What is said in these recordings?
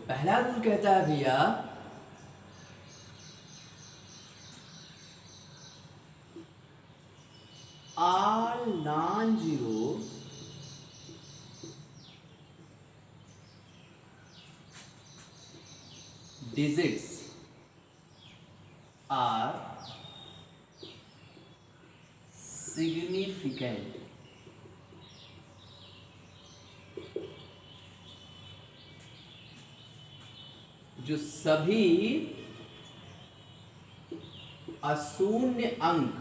पहला रूल कहता है भैया all non-zero digits are significant. जो सभी अशून्य अंक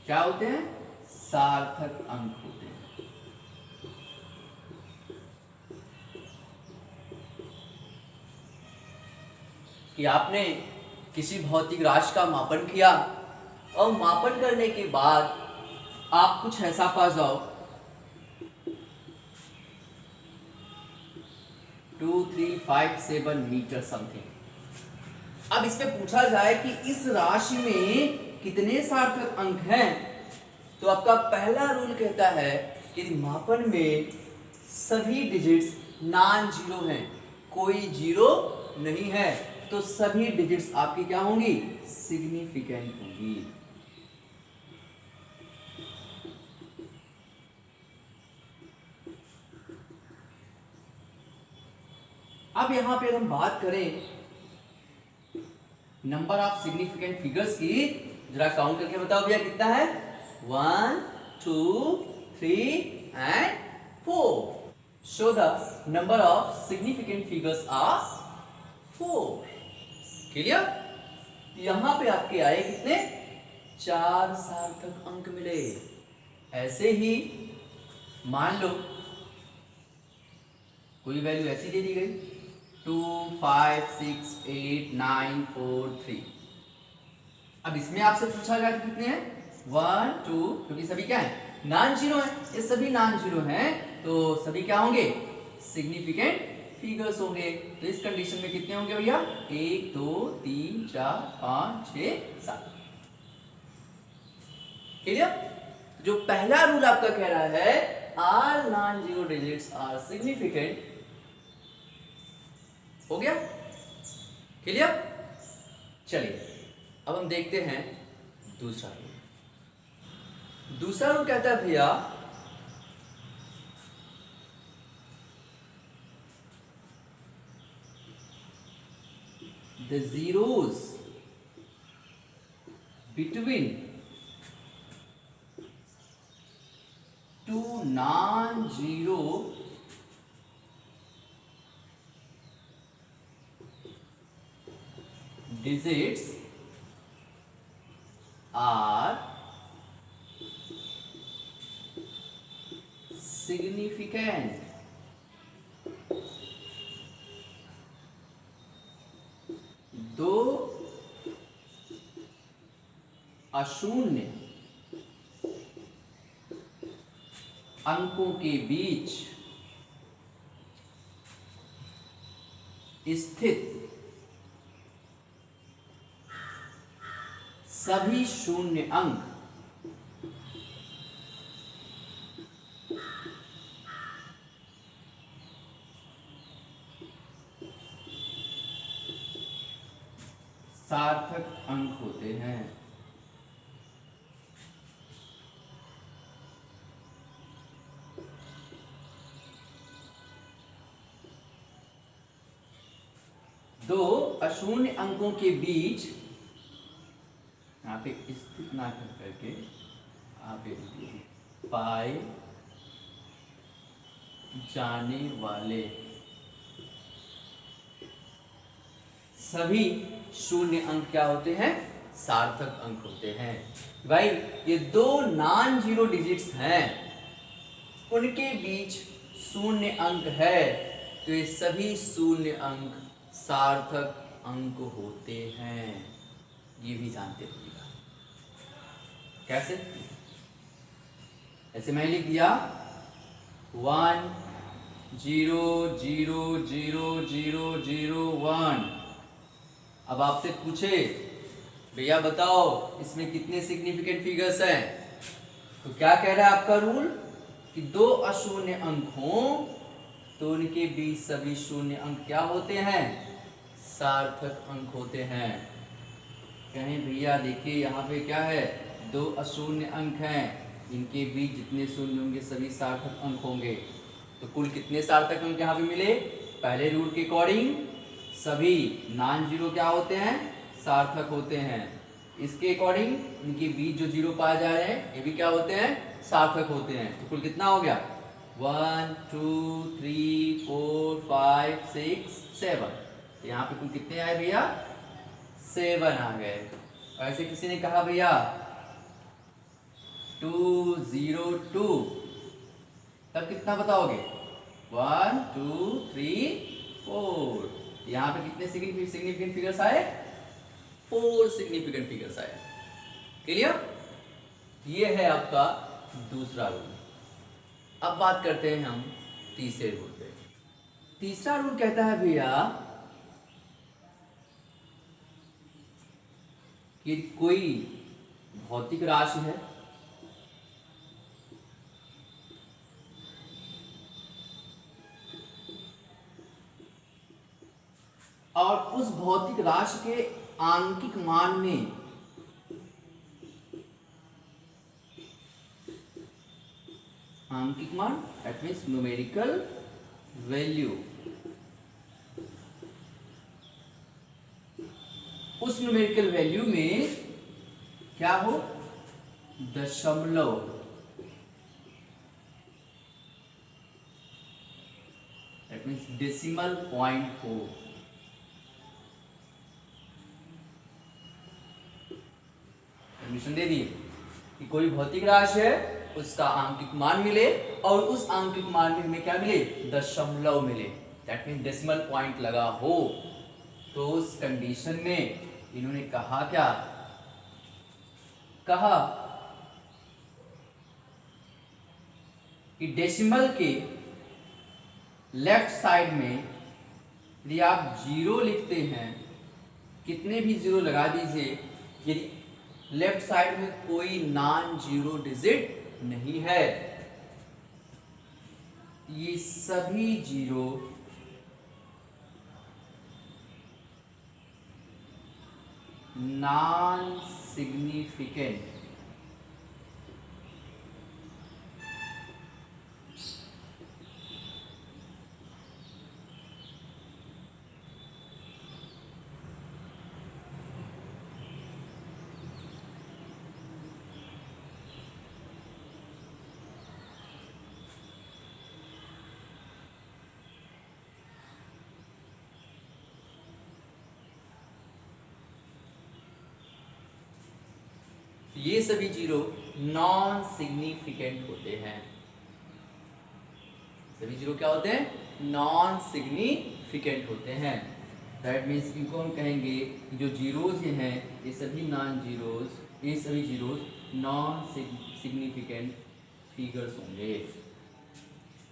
क्या होते हैं? सार्थक अंक होते हैं। कि आपने किसी भौतिक राशि का मापन किया और मापन करने के बाद आप कुछ ऐसा पा जाओ 2357 मीटर समथिंग। अब इसमें पूछा जाए कि इस राशि में कितने सार्थक अंक हैं, तो आपका पहला रूल कहता है कि मापन में सभी डिजिट्स नॉन जीरो हैं, कोई जीरो नहीं है, तो सभी डिजिट्स आपकी क्या होंगी? सिग्निफिकेंट होंगी। अब यहां पे हम बात करें नंबर ऑफ सिग्निफिकेंट फिगर्स की, जरा काउंट करके बताओ भैया कितना है? 1 2 3 and 4। Show the number of significant figures are 4। Clear? यहां पे आपके आए कितने? 4 सार्थक अंक मिले। ऐसे ही मान लो कोई वैल्यू ऐसी दे दी गई 2 5 6 8 9 4 3। अब इसमें आपसे पूछा गया कि कितने हैं? 1 2, क्योंकि सभी क्या है? नॉन जीरो है। ये सभी नॉन जीरो हैं, तो सभी क्या होंगे? सिग्निफिकेंट फिगर्स होंगे। तो इस कंडीशन में कितने होंगे भैया? 1 2 3 4 5 6 7। क्लियर? जो पहला रूल आपका कह रहा है all non zero digits are significant, हो गया? क्लियर? चलिए अब हम देखते हैं दूसरा रूल। दूसरा रूल कहता है भैया the zeros between two non zero digits are significant। दो अशून्य अंकों के बीच स्थित सभी शून्य अंक सार्थक अंक होते हैं। दो अशून्य अंकों के बीच यहाँ पे स्थित ना कर करके आप पाए जाने वाले सभी शून्य अंक क्या होते हैं? सार्थक अंक होते हैं। भाई ये दो नॉन जीरो डिजिट्स हैं, उनके बीच शून्य अंक है, तो ये सभी शून्य अंक सार्थक अंक होते हैं। ये भी जानते रहिएगा। कैसे? ऐसे मैं लिख दिया 1 0 0 0 0 0 1। अब आपसे पूछे भैया बताओ इसमें कितने सिग्निफिकेंट फिगर्स हैं, तो क्या कह रहा है आपका रूल कि दो अशून्य अंक हों तो उनके बीच सभी शून्य अंक क्या होते हैं, सार्थक अंक होते हैं। कहें भैया देखिए यहाँ पे क्या है, दो अशून्य अंक हैं, इनके बीच जितने शून्य होंगे सभी सार्थक अंक होंगे। तो कुल कितने सार्थक अंक यहाँ पे मिले, पहले रूल के अकॉर्डिंग सभी नॉन जीरो क्या होते हैं, सार्थक होते हैं। इसके अकॉर्डिंग इनके बीच जो जीरो पाए जा रहे हैं ये भी क्या होते हैं, सार्थक होते हैं। तो कुल कितना हो गया, 1 2 3 4 5 6 7। यहाँ पे कुल कितने आए भैया, 7 आ गए। ऐसे किसी ने कहा भैया 202, तब कितना बताओगे, 1 2 3 4। यहाँ पे कितने सिग्निफिकेंट फिगर्स आए, 4 सिग्निफिकेंट फिगर्स आए। क्लियर, ये है आपका दूसरा रूल। अब बात करते हैं हम तीसरे रूल पे। तीसरा रूल कहता है भैया कि कोई भौतिक राशि है और उस भौतिक राशि के आंकिक मान में आंकिक मान दैट मीन्स न्यूमेरिकल वैल्यू, उस न्यूमेरिकल वैल्यू में क्या हो, दशमलव, दैट मीन्स डेसिमल पॉइंट हो। एडमिशन दे दिए कि कोई भौतिक राशि है, उसका आंकिक मान मिले और उस आंकिक मान में हमें क्या मिले, दशमलव मिले, दैट मीन्स डेसिमल पॉइंट लगा हो। तो उस कंडीशन में इन्होंने कहा क्या, कहा कि डेसिमल के लेफ्ट साइड में यदि आप जीरो लिखते हैं, कितने भी जीरो लगा दीजिए, यदि लेफ्ट साइड में कोई नॉन जीरो डिजिट नहीं है, ये सभी जीरो नॉन सिग्निफिकेंट, ये सभी जीरो नॉन सिग्निफिकेंट होते हैं। सभी जीरो क्या होते हैं, नॉन सिग्निफिकेंट होते हैं। दैट मीन्स इनको हम कहेंगे कि जो जीरोज ये हैं ये सभी नॉन जीरोज, ये सभी जीरोज नॉन सिग्निफिकेंट फिगर्स होंगे।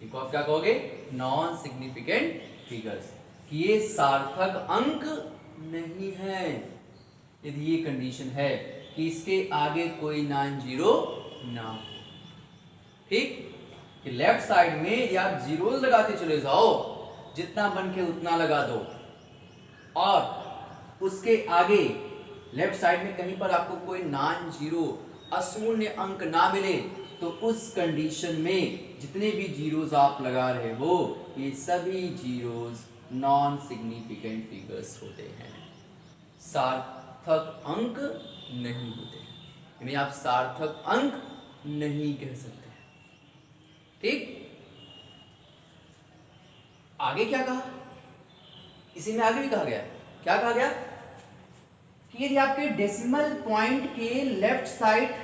इनको आप क्या कहोगे, नॉन सिग्निफिकेंट फिगर्स, कि ये सार्थक अंक नहीं है। यदि ये कंडीशन है कि इसके आगे कोई नॉन जीरो ना हो, ठीक, कि लेफ्ट साइड में यदि आप जीरोस लगाते चले जाओ, जितना बन के उतना लगा दो, और उसके आगे लेफ्ट साइड में कहीं पर आपको कोई नॉन जीरो अशून्य अंक ना मिले, तो उस कंडीशन में जितने भी जीरोस आप लगा रहे हो ये सभी जीरोस नॉन सिग्निफिकेंट फिगर्स होते हैं, सार्थक अंक नहीं होते, यानी आप सार्थक अंक नहीं कह सकते। ठीक, आगे क्या कहा, इसी में आगे भी कहा गया, क्या कहा गया कि यदि आपके डेसिमल पॉइंट के left side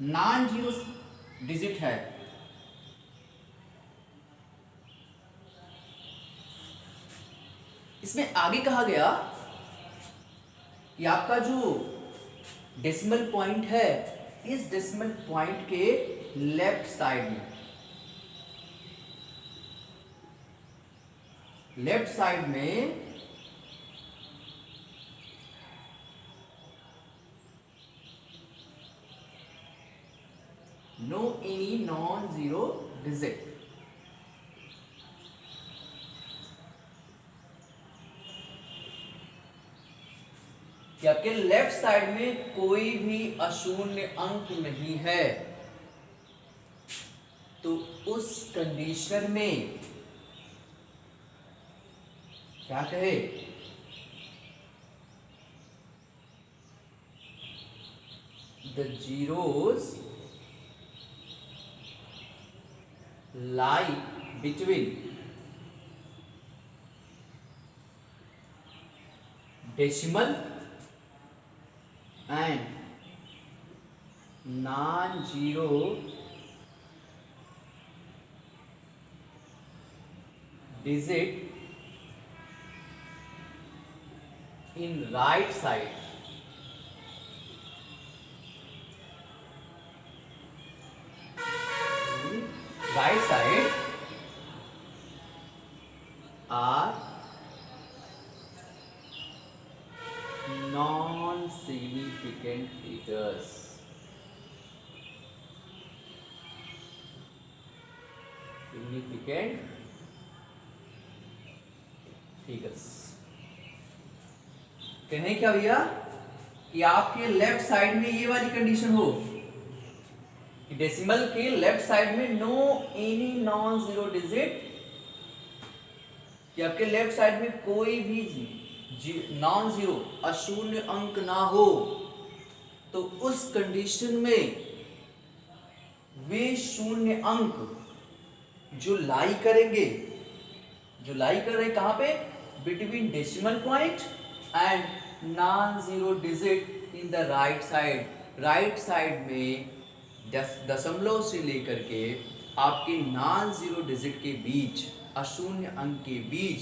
non zero digit है, इसमें आगे कहा गया कि आपका जो डेसिमल पॉइंट है, इस डेसिमल पॉइंट के लेफ्ट साइड में, लेफ्ट साइड में no any non zero digit. कि आपके लेफ्ट साइड में कोई भी अशून्य अंक नहीं है, तो उस कंडीशन में क्या कहे, the zeros lie between decimal and non zero digit in right side, right side are non-significant figures. Significant figures कहें क्या भैया कि आपके लेफ्ट साइड में ये वाली कंडीशन हो कि डेसिमल के लेफ्ट साइड में no any non zero digit, कि आपके लेफ्ट साइड में कोई भी नॉन जीरो अशून्य अंक ना हो, तो उस कंडीशन में वे शून्य अंक जो लाई करेंगे, जो लाई कर रहे हैं कहां पे, between decimal point and non zero digit in the right side. Right side में दशमलव से लेकर के आपके नॉन जीरो डिजिट के बीच, अशून्य अंक के बीच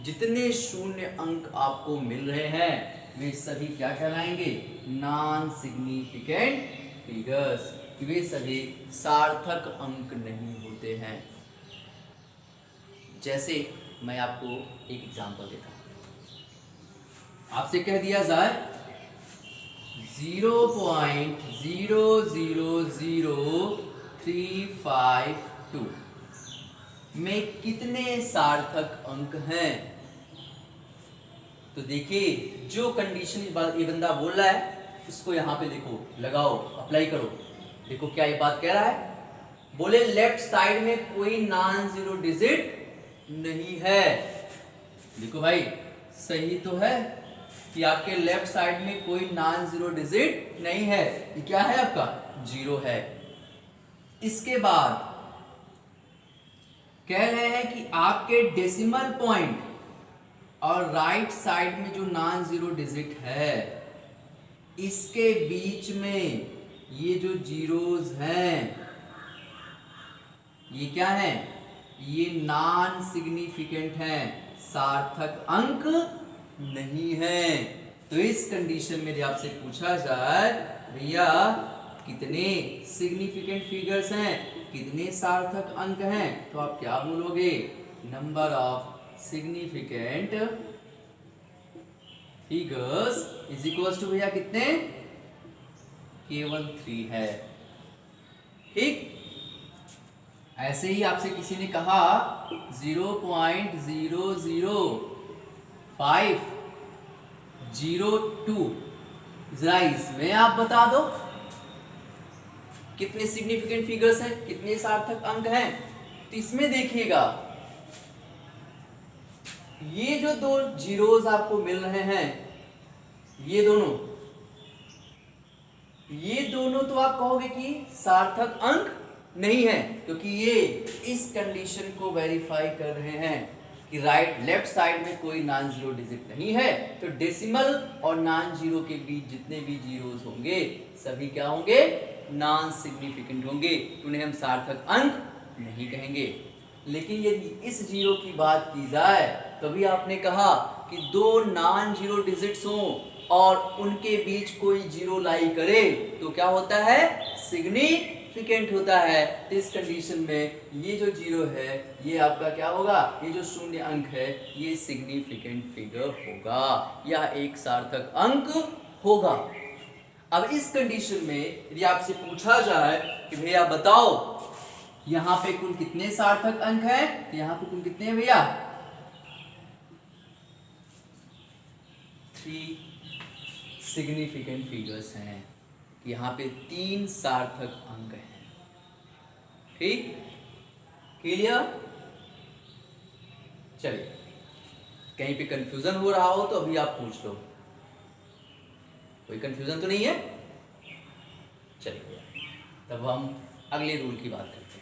जितने शून्य अंक आपको मिल रहे हैं वे सभी क्या कहलाएंगे, नॉन सिग्निफिकेंट फिगर्स। वे सभी सार्थक अंक नहीं होते हैं। जैसे मैं आपको एक एग्जांपल देता हूं, आपसे कह दिया जाए 0.000352 में कितने सार्थक अंक हैं। तो देखिए जो कंडीशन ये बंदा बोल रहा है इसको यहां पे देखो, लगाओ, अप्लाई करो। देखो क्या ये बात कह रहा है, बोले लेफ्ट साइड में कोई नॉन जीरो डिजिट नहीं है। देखो भाई सही तो है कि आपके लेफ्ट साइड में कोई नॉन जीरो डिजिट नहीं है, ये क्या है आपका, जीरो है। इसके बाद कह रहे हैं कि आपके डेसिमल पॉइंट और राइट साइड में जो नॉन जीरो डिजिट है इसके बीच में ये जो जीरोस हैं ये क्या है, ये नॉन सिग्निफिकेंट हैं, सार्थक अंक नहीं है। तो इस कंडीशन में जब आपसे पूछा जाए भैया कितने सिग्निफिकेंट फिगर्स हैं, कितने सार्थक अंक हैं, तो आप क्या बोलोगे, number of significant figures is equals to भैया कितने, केवल 3 है। ठीक, ऐसे ही आपसे किसी ने कहा 0.00502, जरा इसमें आप बता दो कितने सिग्निफिकेंट फिगर्स हैं, कितने सार्थक अंक हैं। तो इसमें देखिएगा ये जो दो जीरोस आपको मिल रहे हैं ये दोनों तो आप कहोगे कि सार्थक अंक नहीं है, क्योंकि ये इस कंडीशन को वेरीफाई कर रहे हैं कि लेफ्ट साइड में कोई नॉन जीरो डिजिट नहीं है, तो डेसिमल और नॉन जीरो के बीच जितने भी जीरोस होंगे सभी क्या होंगे, नॉन सिग्निफिकेंट होंगे, उन्हें हम सार्थक अंक नहीं कहेंगे। लेकिन यदि इस जीरो की बात की जाए तो भी आपने कहा कि दो नॉन जीरो डिजिट्स हों और उनके बीच कोई जीरो लाई करे तो क्या होता है, सिग्निफिकेंट होता है। तो इस कंडीशन में ये जो जीरो है ये आपका क्या होगा, ये जो शून्य अंक है ये सिग्निफिकेंट फिगर होगा या एक सार्थक अंक होगा। अब इस कंडीशन में यदि आपसे पूछा जाए कि भैया बताओ यहां पे कुल कितने सार्थक अंक हैं, तो यहां पे कुल कितने हैं भैया, 3 सिग्निफिकेंट फिगर्स हैं। यहां पे 3 सार्थक अंक हैं। ठीक, क्लियर? चलिए, कहीं पे कंफ्यूजन हो रहा हो तो अभी आप पूछ लो। कोई कंफ्यूजन तो नहीं है? चलिए, तब हम अगले रूल की बात करते हैं।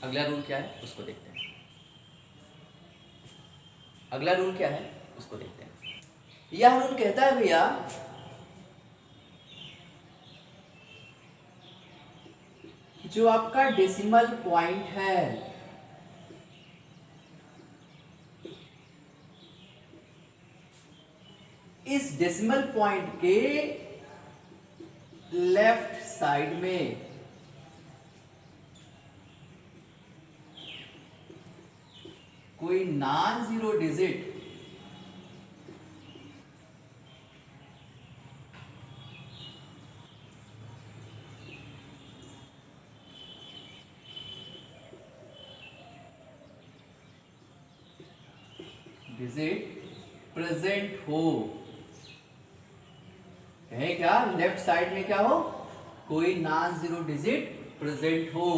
अगला रूल क्या है उसको देखते हैं। अगला रूल क्या है उसको देखते हैं। यह रूल कहता है भैया जो आपका डेसिमल पॉइंट है, इस डेसिमल पॉइंट के लेफ्ट साइड में कोई नॉन जीरो डिजिट प्रेजेंट हो। है क्या, लेफ्ट साइड में क्या हो, कोई नॉन जीरो डिजिट प्रेजेंट हो।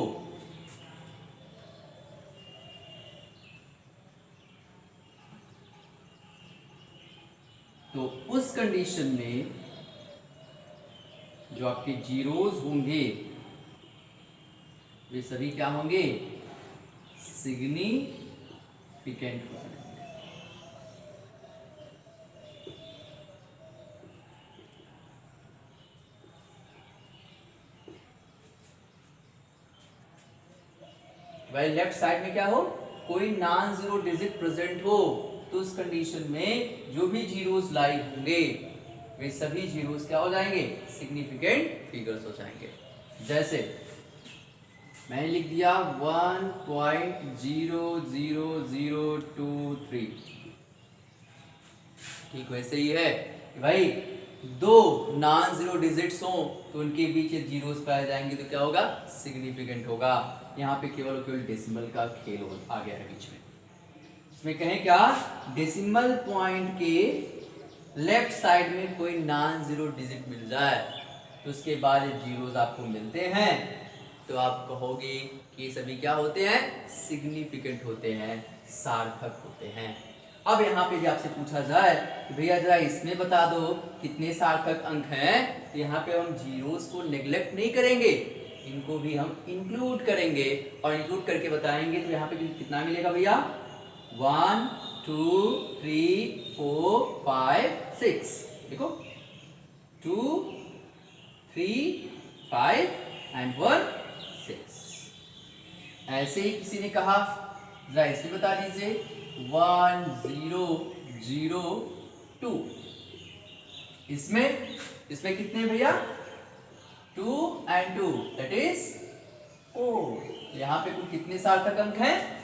तो उस कंडीशन में जो आपके जीरोस होंगे वे सभी क्या होंगे, सिग्निफिकेंट हो जाएंगे। भाई लेफ्ट साइड में क्या हो, कोई नॉन जीरो डिजिट प्रेजेंट हो। तो उस कंडीशन में जो भी जीरोस लाई होंगे वे सभी जीरोस क्या हो जाएंगे, सिग्निफिकेंट फिगर्स हो जाएंगे। जैसे मैंने लिख दिया 1.00023। ठीक वैसे ही है कि भाई दो नॉन जीरो डिजिट्स हो तो उनके बीच जीरोस पाए जाएंगे तो क्या होगा, सिग्निफिकेंट होगा। यहाँ पे केवल डेसिमल का खेल आ गया है बीच में। इसमें कहें क्या, डेसिमल पॉइंट के लेफ्ट साइड में कोई नॉन जीरो डिजिट मिल जाए तो उसके बाद जीरोस आपको मिलते हैं तो आप कहोगे कि ये सभी क्या होते हैं, सिग्निफिकेंट होते हैं, सार्थक होते हैं। अब यहाँ पे भी आपसे पूछा जाए कि भैया जरा इसमें बता दो कितने सार्थक अंक हैं, तो यहाँ पे हम जीरोस को नेग्लेक्ट नहीं करेंगे, इनको भी हम इंक्लूड करेंगे और इंक्लूड करके बताएंगे। तो यहाँ पे कितना मिलेगा भैया, 1 2 3 4 5 6। देखो 2 3 5 एंड 1 6। ऐसे ही किसी ने कहा, जरा इसमें बता दीजिए 1 0 0 2। इसमें कितने भैया, 2 and 2 दैट इज 4। यहाँ पे कुल कितने सार्थक अंक हैं,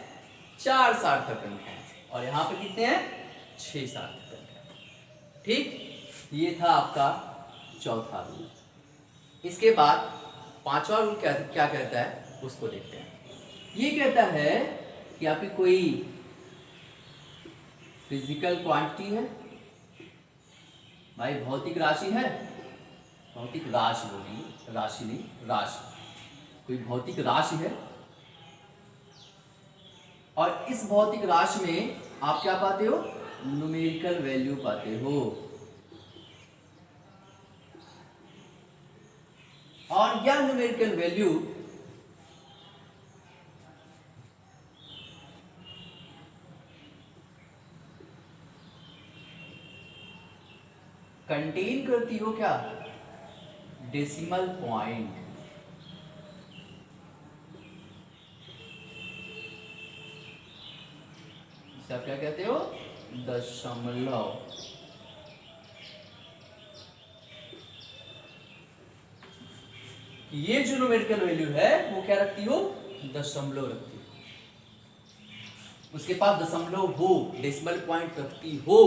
4 सार्थक अंक हैं। और यहाँ पे कितने हैं, 6 सार्थक अंक हैं। ठीक, ये था आपका चौथा रूल। इसके बाद पांचवा रूल क्या कहता है उसको देखते हैं। ये कहता है कि आपकी कोई फिजिकल क्वांटिटी है, भाई भौतिक राशि है, भौतिक राशि बोली, राशि नहीं, राशि, कोई भौतिक राशि है और इस भौतिक राशि में आप क्या पाते हो, न्यूमेरिकल वैल्यू पाते हो। और यह न्यूमेरिकल वैल्यू कंटेन करती हो क्या, डेसिमल पॉइंट। इसे आप क्या कहते हो, दशमलव। ये जो न्यूमेरिकल वैल्यू है वो क्या रखती हो, दशमलव रखती हो। उसके पास दशमलव हो, डेसिमल पॉइंट रखती हो,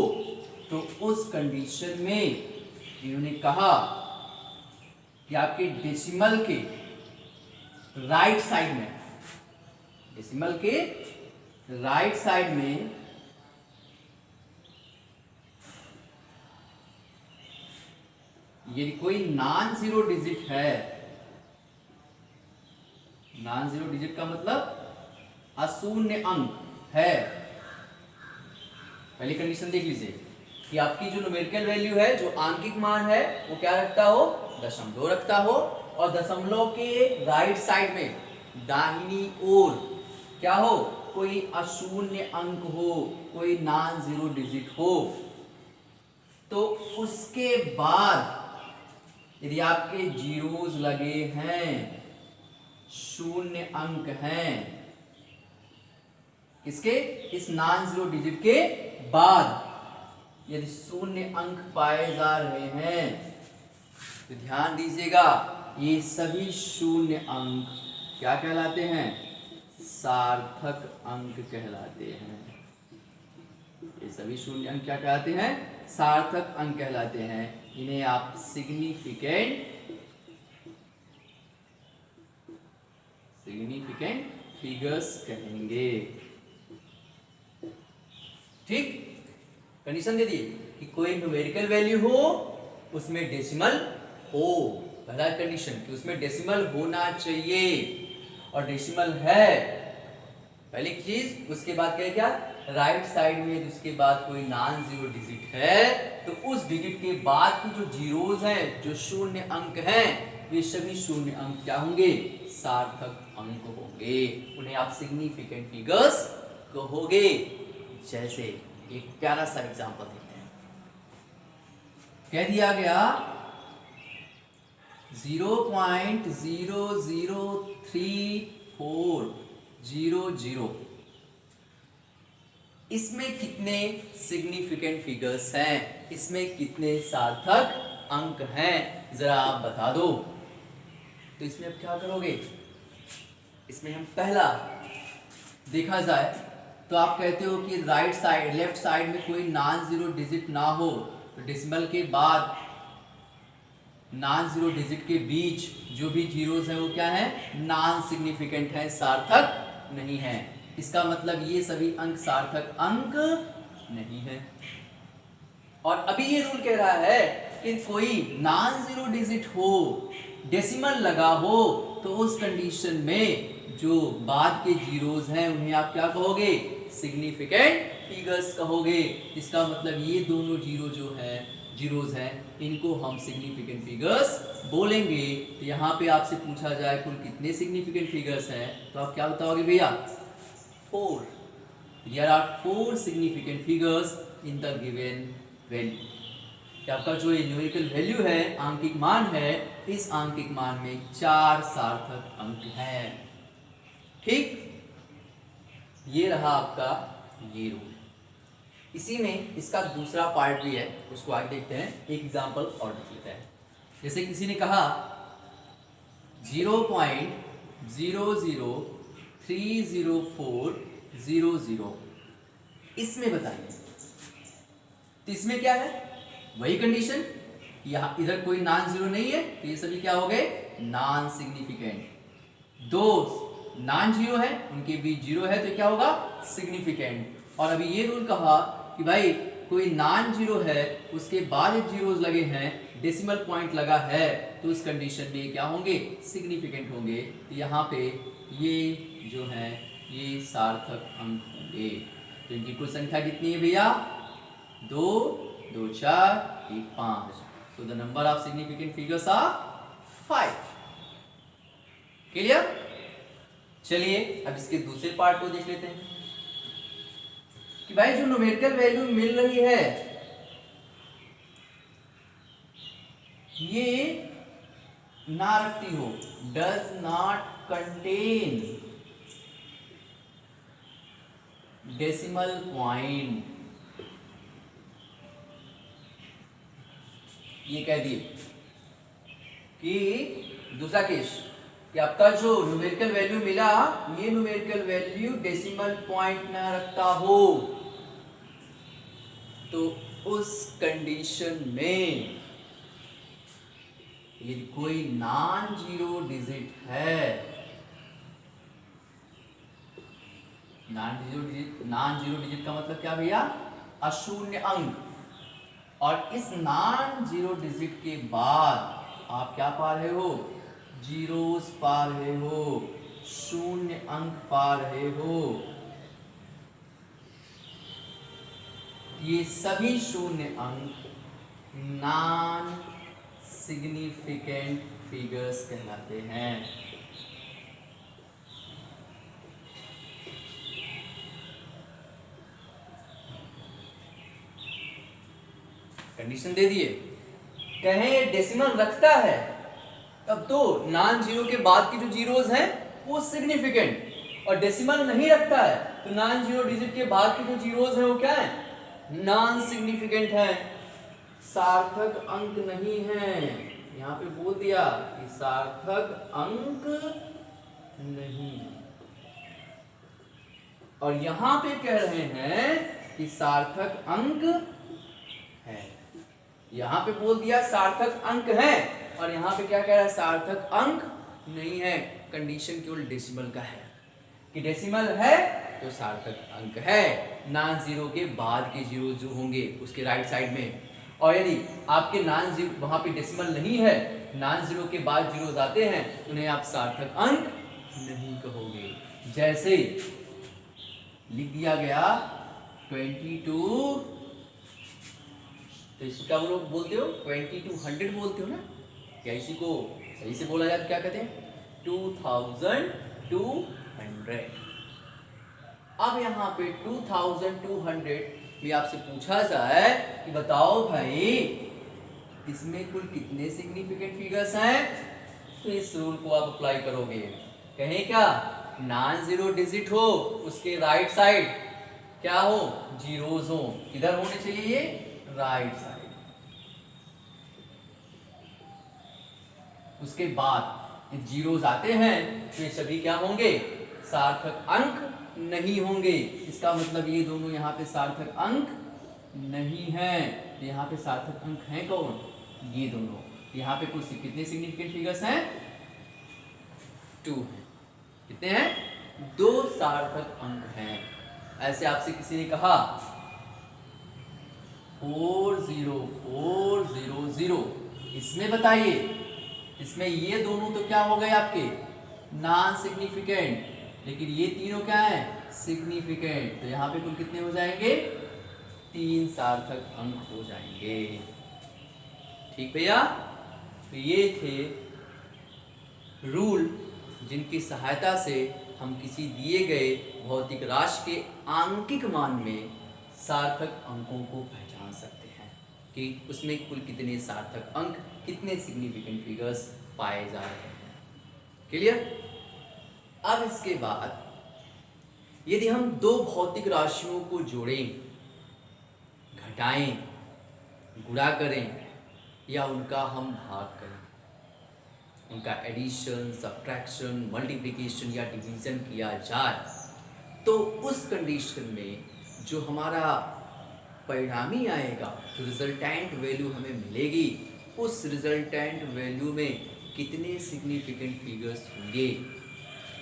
तो उस कंडीशन में इन्होंने कहा कि आपके डेसिमल के राइट साइड में, डेसिमल के राइट साइड में यदि कोई नॉन जीरो डिजिट है, नॉन जीरो डिजिट का मतलब अशून्य अंक है। पहली कंडीशन देख लीजिए कि आपकी जो न्यूमेरिकल वैल्यू है, जो आंकिक मान है, वो क्या रखता हो, दशमलव रखता हो, और दशमलव के राइट साइड में दाहिनी ओर क्या हो, कोई अशून्य अंक हो, कोई नॉन जीरो डिजिट हो। तो उसके बाद यदि आपके जीरोस लगे हैं, शून्य अंक हैं, किसके, इस नॉन जीरो डिजिट के बाद यदि शून्य अंक पाए जा रहे हैं, तो ध्यान दीजिएगा, ये सभी शून्य अंक क्या कहलाते हैं, सार्थक अंक कहलाते हैं। ये सभी शून्य अंक क्या कहलाते हैं, सार्थक अंक कहलाते हैं। इन्हें आप सिग्निफिकेंट फिगर्स कहेंगे। ठीक, कंडीशन दे दी कि कोई न्यूमेरिकल वैल्यू हो, उसमें डेसिमल हो। पहला कंडीशन कि उसमें डेसिमल होना चाहिए, और डेसिमल है पहली चीज। उसके बाद क्या, राइट साइड में उसके बाद कोई नॉन जीरो डिजिट है, तो उस डिजिट के बाद की जो जीरोस हैं, जो शून्य अंक हैं, ये सभी शून्य अंक क्या होंगे, सार्थक अंक होंगे। उन्हें आप सिग्निफिकेंट फिगर्स कहोगे। जैसे एक प्यारा सा एग्जांपल देते हैं, कह दिया गया 0.00340, इसमें कितने सिग्निफिकेंट फिगर्स हैं, इसमें कितने सार्थक अंक हैं, जरा आप बता दो। तो इसमें आप क्या करोगे, इसमें हम पहला देखा जाए तो आप कहते हो कि राइट साइड, लेफ्ट साइड में कोई नॉन जीरो डिजिट ना हो, तो डेसिमल के बाद नॉन जीरो डिजिट के बीच जो भी जीरोस हैं वो क्या है, नॉन सिग्निफिकेंट है, सार्थक नहीं है। इसका मतलब ये सभी अंक सार्थक अंक नहीं है। और अभी ये रूल कह रहा है कि कोई नॉन जीरो डिजिट हो, डेसिमल लगा हो, तो उस कंडीशन में जो बाद के जीरोस हैं उन्हें आप क्या कहोगे, सिग्निफिकेंट फिगर्स कहोगे। इसका मतलब ये दोनों जीरोस हैं, इनको हम सिग्निफिकेंट फिगर्स बोलेंगे। तो यहाँ पे आपसे पूछा जाए कुल कितने सिग्निफिकेंट फिगर्स हैं, तो आप क्या बताओगे भैया, 4। There are 4 significant figures in the given value। कि आपका जो न्यूमेरिकल वैल्यू है, आंकिक मान है, इस आंकिक मान में 4 सार्थक अंक हैं। ठीक, ये रहा आपका ये रूल। इसी में इसका दूसरा पार्ट भी है, उसको आगे देखते हैं। एक एग्जांपल और देख लेते हैं। जैसे किसी ने कहा 0.0030400, इसमें बताइए। तो इसमें क्या है, वही कंडीशन, यहाँ इधर कोई नॉन जीरो नहीं है, तो ये सभी क्या हो गए, नॉन सिग्निफिकेंट। दो नॉन जीरो है, उनके बीच जीरो है, तो क्या होगा, सिग्निफिकेंट। और अभी ये रूल कहा कि भाई कोई नॉन जीरो है, उसके बाद जीरोस लगे हैं, डेसिमल पॉइंट लगा है, तो उस कंडीशन में क्या होंगे, सिग्निफिकेंट होंगे। तो यहाँ पे ये जो है ये सार्थक अंक होंगे। तो इनकी कुल संख्या कितनी है भैया, 2, 2, 4, 1, 5। So the number of significant figures are 5। Clear. चलिए अब इसके दूसरे पार्ट को देख लेते हैं कि भाई जो न्यूमेरिकल वैल्यू मिल रही है, ये ना रखती हो, does not contain decimal point, ये कह दिए कि दूसरा केस कि आपका जो न्यूमेरिकल वैल्यू मिला, ये न्यूमेरिकल वैल्यू डेसिमल पॉइंट ना रखता हो, तो उस कंडीशन में ये कोई नॉन जीरो डिजिट है, नॉन जीरो डिजिट का मतलब क्या भैया, अशून्य अंक। और इस नॉन जीरो डिजिट के बाद आप क्या पा रहे हो, जीरोस पा रहे हो, शून्य अंक पा रहे हो। ये सभी शून्य अंक नॉन सिग्निफिकेंट फिगर्स कहलाते हैं। कंडीशन दे दिए, कहें डेसिमल रखता है, तब तो नॉन जीरो के बाद के जो जीरोस हैं वो सिग्निफिकेंट, और डेसिमल नहीं रखता है तो नॉन जीरो डिजिट के बाद के जो जीरोस हैं वो क्या है, नॉन सिग्निफिकेंट है, सार्थक अंक नहीं है। यहाँ पे बोल दिया कि सार्थक अंक नहीं, और यहां पे कह रहे हैं कि सार्थक अंक है। यहां पे बोल दिया सार्थक अंक है, और यहां पे क्या कह रहा है, सार्थक अंक नहीं है। कंडीशन केवल डेसिमल का है कि डेसिमल है तो सार्थक अंक है, नॉन जीरो के बाद के जीरो जो होंगे उसके राइट साइड में। और यदि आपके नॉन जीरो वहां पे डेसिमल नहीं है, नॉन जीरो के बाद जीरो आते हैं, उन्हें आप सार्थक अंक नहीं कहोगे। जैसे लिख दिया गया 22, तो इसको क्या बोलते हो, 2200 बोलते हो ना, क्या इसी को सही से बोला जाए तो क्या कहते हैं, 2200। अब यहाँ पे 2200 भी आपसे पूछा जाए कि बताओ भाई इसमें कुल कितने सिग्निफिकेंट फिगर्स हैं, तो इस रूल को आप अप्लाई करोगे। कहें क्या, नॉन जीरो डिजिट हो, उसके राइट साइड क्या हो, जीरोस हो। किधर होने चाहिए ये, राइट साइड। उसके बाद जीरोस आते हैं तो ये सभी क्या होंगे, सार्थक अंक नहीं होंगे। इसका मतलब ये दोनों यहाँ पे सार्थक अंक नहीं है, तो यहाँ पे सार्थक अंक हैं कौन, ये दोनों। यहाँ पे कुल कितने सिग्निफिकेंट फिगर्स हैं, 2 हैं। कितने हैं, 2 सार्थक अंक हैं। ऐसे आपसे किसी ने कहा 40400, इसमें बताइए, इसमें ये दोनों तो क्या हो गए आपके, नॉन सिग्निफिकेंट, लेकिन ये तीनों क्या है, सिग्निफिकेंट। तो यहाँ पे कुल कितने हो जाएंगे, 3 सार्थक अंक हो जाएंगे। ठीक भैया, तो ये थे रूल जिनकी सहायता से हम किसी दिए गए भौतिक राशि के आंकिक मान में सार्थक अंकों को पहचान सकते हैं कि उसमें कुल कितने सार्थक अंक, कितने सिग्निफिकेंट फिगर्स पाए जा रहे हैं। क्लियर। अब इसके बाद यदि हम 2 भौतिक राशियों को जोड़ें, घटाएं, गुणा करें या उनका हम भाग करें, उनका एडिशन, सब्ट्रैक्शन, मल्टीप्लिकेशन या डिवीजन किया जाए, तो उस कंडीशन में जो हमारा परिणामी आएगा, जो रिजल्टेंट वैल्यू हमें मिलेगी, उस रिजल्टेंट वैल्यू में कितने सिग्निफिकेंट फिगर्स होंगे,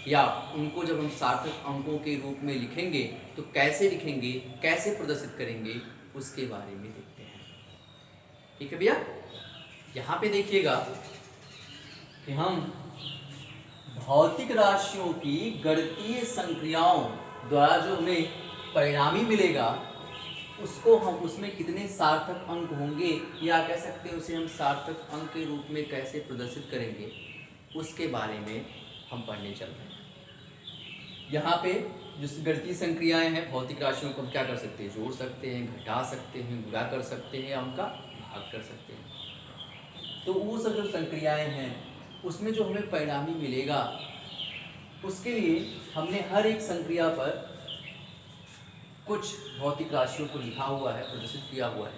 या उनको जब हम सार्थक अंकों के रूप में लिखेंगे तो कैसे लिखेंगे, कैसे प्रदर्शित करेंगे, उसके बारे में देखते हैं। ठीक है भैया, यहाँ पे देखिएगा कि हम भौतिक राशियों की गणितीय संक्रियाओं द्वारा जो हमें परिणामी मिलेगा, उसको हम, उसमें कितने सार्थक अंक होंगे, या कह सकते हैं उसे हम सार्थक अंक के रूप में कैसे प्रदर्शित करेंगे, उसके बारे में हम पढ़ने चल रहे हैं। यहाँ पे जो गणितीय संक्रियाएं हैं, भौतिक राशियों को हम क्या कर सकते हैं, जोड़ सकते हैं, घटा सकते हैं, गुणा कर सकते हैं, या उनका भाग कर सकते हैं। तो वो सब जो संक्रियाएं हैं उसमें जो हमें परिणामी मिलेगा, उसके लिए हमने हर एक संक्रिया पर कुछ भौतिक राशियों को लिखा हुआ है, प्रदर्शित किया हुआ है।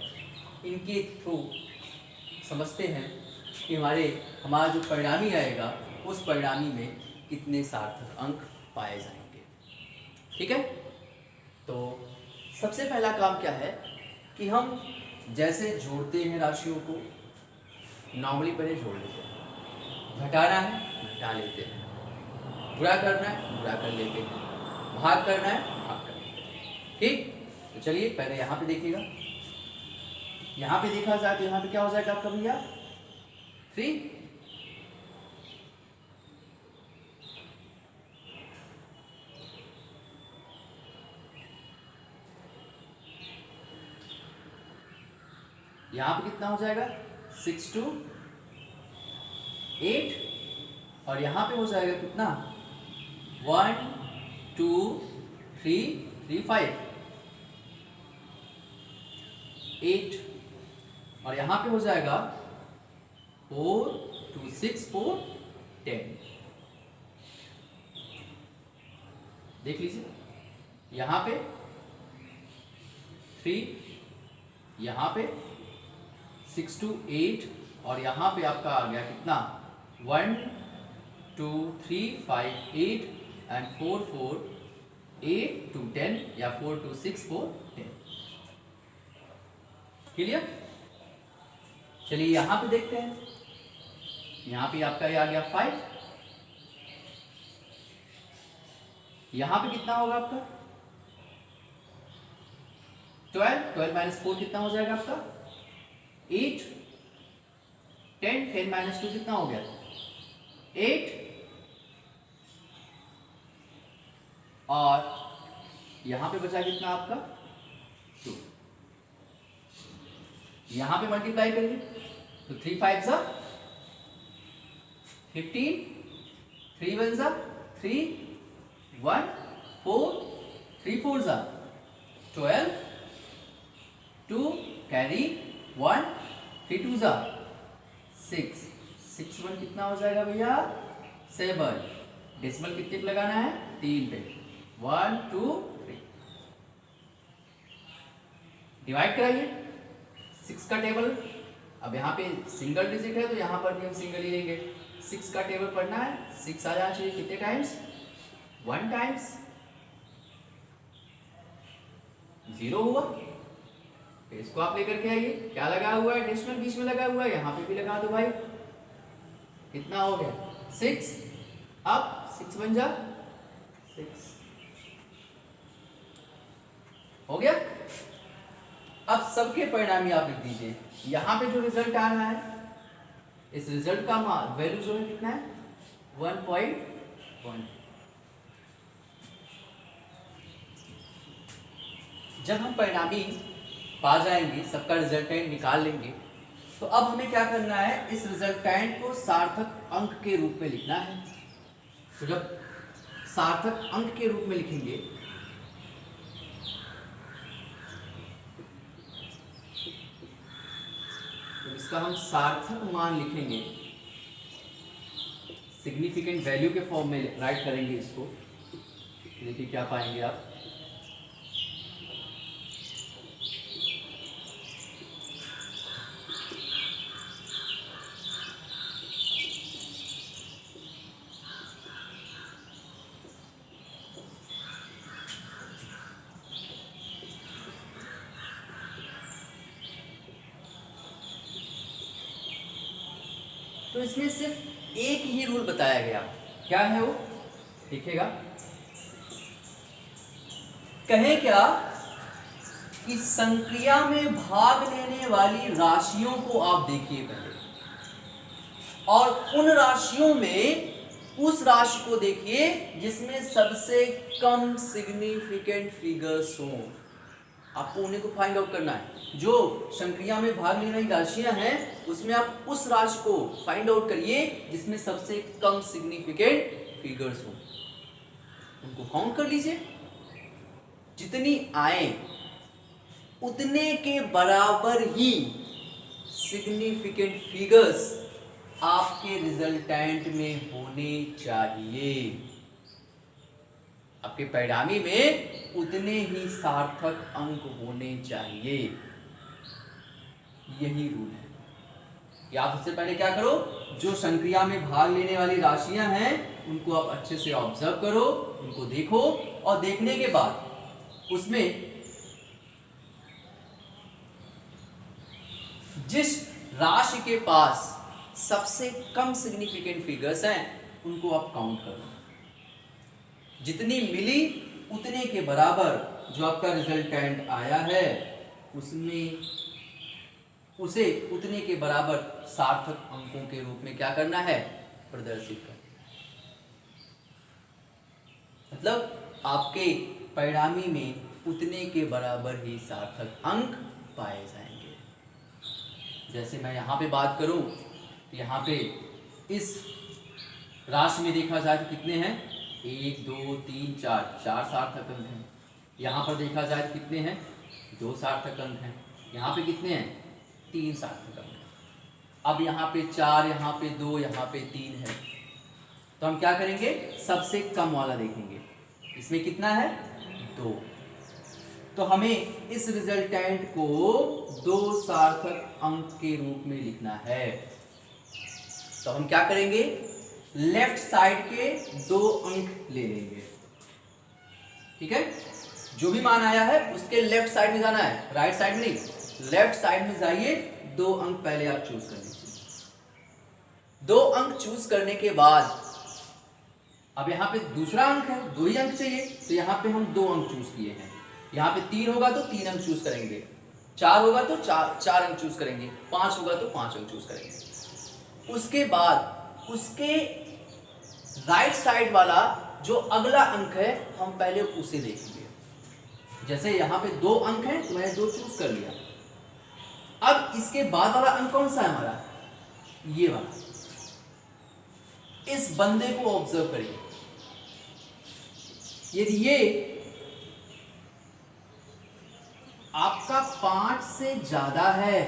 इनके थ्रू समझते हैं कि हमारा जो परिणामी आएगा, उस परिणामी में कितने सार्थक अंक पाए जाएंगे। ठीक है। तो सबसे पहला काम क्या है कि हम जैसे जोड़ते हैं राशियों को, नॉर्मली पहले जोड़ लेते हैं। घटाना है घटा लेते हैं, बुरा करना है बुरा कर लेते हैं, भाग करना है भाग कर लेते हैं। ठीक, तो चलिए पहले यहाँ पे देखिएगा। यहाँ पे देखा जाए तो यहाँ पे क्या हो जाएगा आपका भैया 3। यहाँ पे कितना हो जाएगा 6 2 8 और यहाँ पे हो जाएगा कितना 1 2 3 3 5 8 और यहाँ पे हो जाएगा 4 2 6 4 10। देख लीजिए यहाँ पे 3, यहाँ पे 6 2 8 और यहाँ पे आपका आ गया कितना 1 2 3 5 8 एंड 4 4 8 2 10 या 4 2 6 4 10। क्लियर? चलिए यहाँ पे देखते हैं। यहाँ पे आपका ये आ गया 5, यहाँ पे कितना होगा आपका 12 12 माइनस 4 कितना हो जाएगा आपका 8 10 10 माइनस 2 कितना हो गया 8 और यहां पे बचा कितना आपका 2। यहां पे मल्टीप्लाई करिए तो 3 5 जा 15 3 1 जा 3 1 4 3 4 जा 12 2 कैरी 1 3 2 जा 6 6 1 कितना हो जाएगा भैया 7। डेसिमल कितने पे लगाना है 3 पे 1 2 3। डिवाइड कराइए 6 का टेबल। अब यहाँ पे सिंगल डिजिट है तो यहाँ पर भी हम सिंगल ही लेंगे। 6 का टेबल पढ़ना है 6 आ जाना चाहिए कितने टाइम्स 1 टाइम्स 0 हुआ। फिर इसको आप लेकर के आइए क्या लगा हुआ है डेसिमल बीच में लगा हुआ है यहाँ पे भी लगा दो भाई। कितना हो गया 6 अब 6 बन जा 6 हो गया। अब सबके परिणामी आप लिख दीजिए। यहां पे जो रिजल्ट आ रहा है इस रिजल्ट का वैल्यू जो है कितना है 1.1। जब हम परिणामी पा जाएंगे सबका रिजल्टेंट निकाल लेंगे तो अब हमें क्या करना है इस रिजल्टेंट को सार्थक अंक के रूप में लिखना है। तो जब सार्थक अंक के रूप में लिखेंगे तो इसका हम सार्थक मान लिखेंगे सिग्निफिकेंट वैल्यू के फॉर्म में राइट करेंगे इसको। देखिए क्या पाएंगे आप तो इसमें सिर्फ एक ही रूल बताया गया। क्या है वो देखिएगा। कहे क्या कि संक्रिया में भाग लेने वाली राशियों को आप देखिए पहले और उन राशियों में उस राशि को देखिए जिसमें सबसे कम सिग्निफिकेंट फिगर्स हो। आपको उन्हीं को फाइंड आउट करना है। जो संक्रिया में भाग लेने वाली राशियां हैं उसमें आप उस राशि को फाइंड आउट करिए जिसमें सबसे कम सिग्निफिकेंट फिगर्स हो। उनको काउंट कर लीजिए। जितनी आए उतने के बराबर ही सिग्निफिकेंट फिगर्स आपके रिजल्टेंट में होने चाहिए। आपके परिणामी में उतने ही सार्थक अंक होने चाहिए। यही रूल है कि आप सबसे पहले क्या करो जो संक्रिया में भाग लेने वाली राशियां हैं उनको आप अच्छे से ऑब्जर्व करो, उनको देखो और देखने के बाद उसमें जिस राशि के पास सबसे कम सिग्निफिकेंट फिगर्स हैं उनको आप काउंट करो, जितनी मिली उतने के बराबर जो आपका रिजल्टेंट आया है उसमें उसे उतने के बराबर सार्थक अंकों के रूप में क्या करना है, प्रदर्शित करना। मतलब आपके परिणामी में उतने के बराबर ही सार्थक अंक पाए जाएंगे। जैसे मैं यहाँ पे बात करूँ तो यहाँ पे इस राशि में देखा जाए तो कितने हैं, 1 2 3 4 4 सार्थक अंक हैं। यहाँ पर देखा जाए तो कितने हैं, 2 सार्थक अंक हैं। यहाँ पे कितने हैं, 3 सार्थक अंक हैं। अब यहाँ पे 4, यहाँ पे 2, यहाँ पे 3 है, तो हम क्या करेंगे, सबसे कम वाला देखेंगे। इसमें कितना है, 2। तो हमें इस रिजल्टेंट को 2 सार्थक अंक के रूप में लिखना है। तो हम क्या करेंगे, लेफ्ट साइड के 2 अंक ले लेंगे। ठीक है, जो भी मान आया है उसके लेफ्ट साइड में जाना है, राइट साइड में नहीं। लेफ्ट साइड में जाइए, 2 अंक पहले आप चूज कर लीजिए। 2 अंक चूज करने के बाद अब यहाँ पे दूसरा अंक है, 2 ही अंक चाहिए, तो यहाँ पे हम 2 अंक चूज किए हैं। यहाँ पे 3 होगा तो 3 अंक चूज करेंगे, 4 होगा तो 4 अंक चूज करेंगे, 5 होगा तो 5 अंक चूज करेंगे। उसके बाद उसके राइट साइड वाला जो अगला अंक है हम पहले उसे देखेंगे। जैसे यहाँ पे 2 अंक हैं तो मैंने 2 चूज कर लिया। अब इसके बाद वाला अंक कौन सा है हमारा, ये वाला। इस बंदे को ऑब्जर्व करिए, यदि ये आपका 5 से ज्यादा है,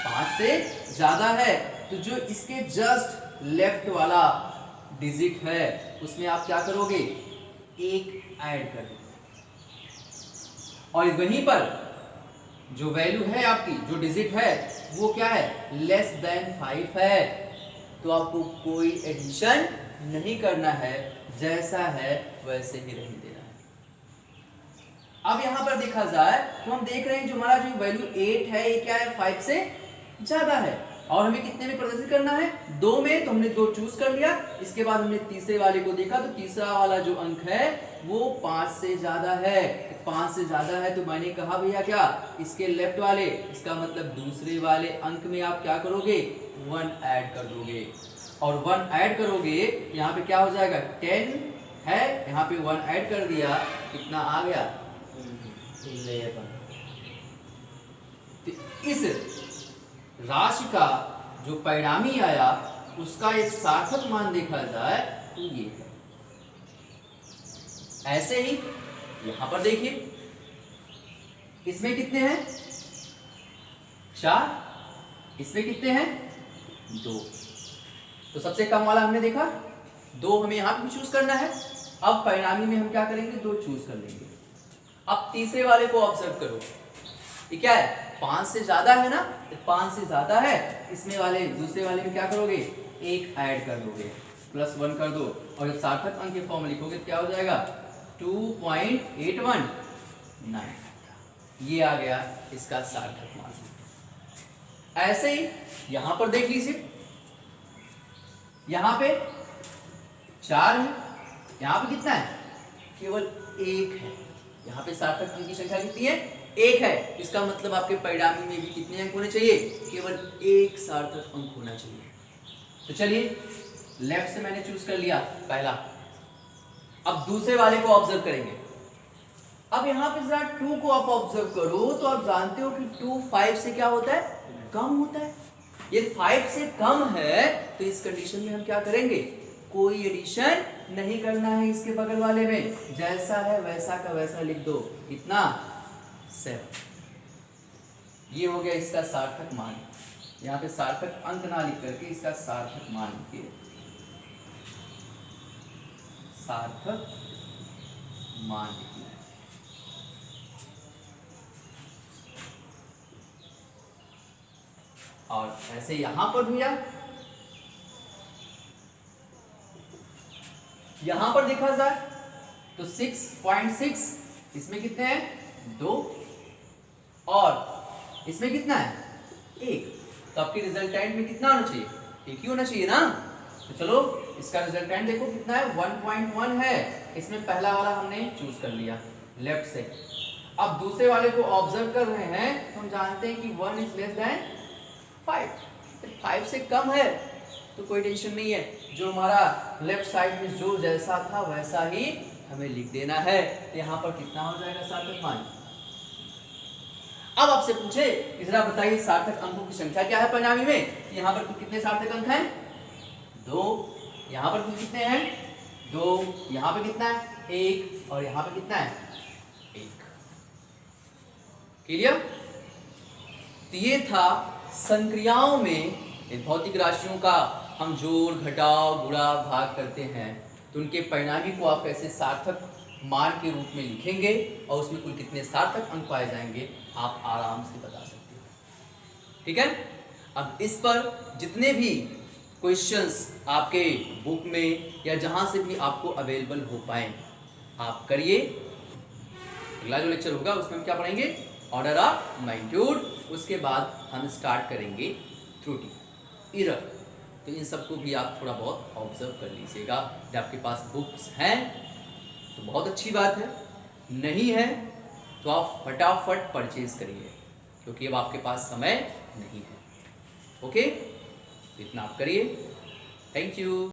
5 से ज्यादा है, तो जो इसके जस्ट लेफ्ट वाला डिजिट है उसमें आप क्या करोगे, 1 ऐड कर दोगे। और वहीं पर जो वैल्यू है आपकी, जो डिजिट है वो क्या है, लेस देन 5 है, तो आपको कोई एडिशन नहीं करना है, जैसा है वैसे ही रहने देना है। अब यहां पर देखा जाए तो हम देख रहे हैं जो हमारा जो वैल्यू 8 है ये क्या है, 5 से ज्यादा है। और हमें कितने में प्रदर्शित करना है, 2 में, तो हमने 2 चूज कर लिया। इसके बाद हमने तीसरे वाले को देखा तो तीसरा वाला जो अंक है वो 5 से ज्यादा है। 5 से ज्यादा है तो मैंने कहा भैया क्या, इसके लेफ्ट वाले, इसका मतलब दूसरे वाले अंक में आप क्या करोगे, 1 ऐड कर दोगे। और 1 ऐड करोगे, यहाँ पे क्या हो जाएगा, 10 है, यहाँ पे 1 ऐड कर दिया, कितना आ गया, 11। तो इस राशि का जो परिणामी आया उसका एक सार्थक मान देखा जाए तो ये है। ऐसे ही यहां पर देखिए, इसमें कितने हैं, 4, इसमें कितने हैं, 2। तो सबसे कम वाला हमने देखा, 2 हमें यहां पे चूज करना है। अब परिणामी में हम क्या करेंगे, 2 चूज कर लेंगे। अब तीसरे वाले को ऑब्जर्व करो, ये क्या है, 5 से ज्यादा है ना, 5 से ज्यादा है, इसमें वाले दूसरे वाले में क्या करोगे, 1 ऐड कर दोगे, +1 कर दो, और जब सार्थक अंक के फॉर्म में लिखोगे तो क्या हो जाएगा, 2.819। ये आ गया इसका सार्थक मान। ऐसे ही यहां पर देख लीजिए, यहां पे 4 है, यहां पे कितना है, केवल 1 है। यहां पे सार्थक अंक की संख्या कितनी है, 1 है। इसका मतलब आपके परिणामी में भी कितने अंक होने चाहिए, केवल 1 सार्थक अंक होना चाहिए। तो चलिए, लेफ्ट से मैंने चूज कर लिया पहला। अब दूसरे वाले को ऑब्जर्व करेंगे। अब यहाँ पे जरा 2 को आप ऑब्जर्व करो तो आप जानते हो कि 2 5 से क्या होता है, कम होता है। ये 5 से कम है तो इस कंडीशन में हम क्या करेंगे, कोई एडिशन नहीं करना है। इसके बगल वाले में जैसा है वैसा का वैसा लिख दो, कितना, 7। ये हो गया इसका सार्थक मान। यहाँ पे सार्थक अंक ना लिख करके इसका सार्थक मान लिखिए, सार्थक मान लिखना है। और ऐसे यहां पर भैया, यहां पर देखा जाए तो 6.6, इसमें कितने हैं, 2, और इसमें कितना है, 1। तो आपके रिजल्टेंट में कितना होना चाहिए? एक ही होना चाहिए ना। तो चलो इसका रिजल्टेंट देखो कितना है, 1.1 है। इसमें पहला वाला हमने चूज कर लिया लेफ्ट से। अब दूसरे वाले को ऑब्जर्व कर रहे हैं तो हम जानते हैं कि 1 इज लेस देन 5। 5 से कम है तो कोई टेंशन नहीं है, जो हमारा लेफ्ट साइड में जो जैसा था वैसा ही हमें लिख देना है। तो यहाँ पर कितना हो जाएगा सार्थक मान। अब आपसे पूछे जरा बताइए सार्थक अंकों की संख्या क्या है परिणामी में। यहाँ पर कुल कितने सार्थक अंक हैं? 2। यहाँ पर कुल कितने हैं? 2। यहाँ पे कितना है? 1। और यहाँ पे कितना है? 1। क्लियर? तो ये था संक्रियाओं में भौतिक राशियों का हम जोड़ घटाव गुणा भाग करते हैं तो उनके परिणामी को आप कैसे सार्थक मान के रूप में लिखेंगे और उसमें कुल कितने सार्थक अंक पाए जाएंगे आप आराम से बता सकते हो। ठीक है, अब इस पर जितने भी क्वेश्चंस आपके बुक में या जहां से भी आपको अवेलेबल हो पाए आप करिए। अगला जो लेक्चर होगा उसमें हम क्या पढ़ेंगे? Order of magnitude. उसके बाद हम स्टार्ट करेंगे त्रुटि, एरर। तो इन सबको भी आप थोड़ा बहुत ऑब्जर्व कर लीजिएगा। जब आपके पास बुक्स हैं तो बहुत अच्छी बात है, नहीं है तो आप फटाफट परचेज करिए क्योंकि अब आपके पास समय नहीं है। ओके, इतना आप करिए। Thank you.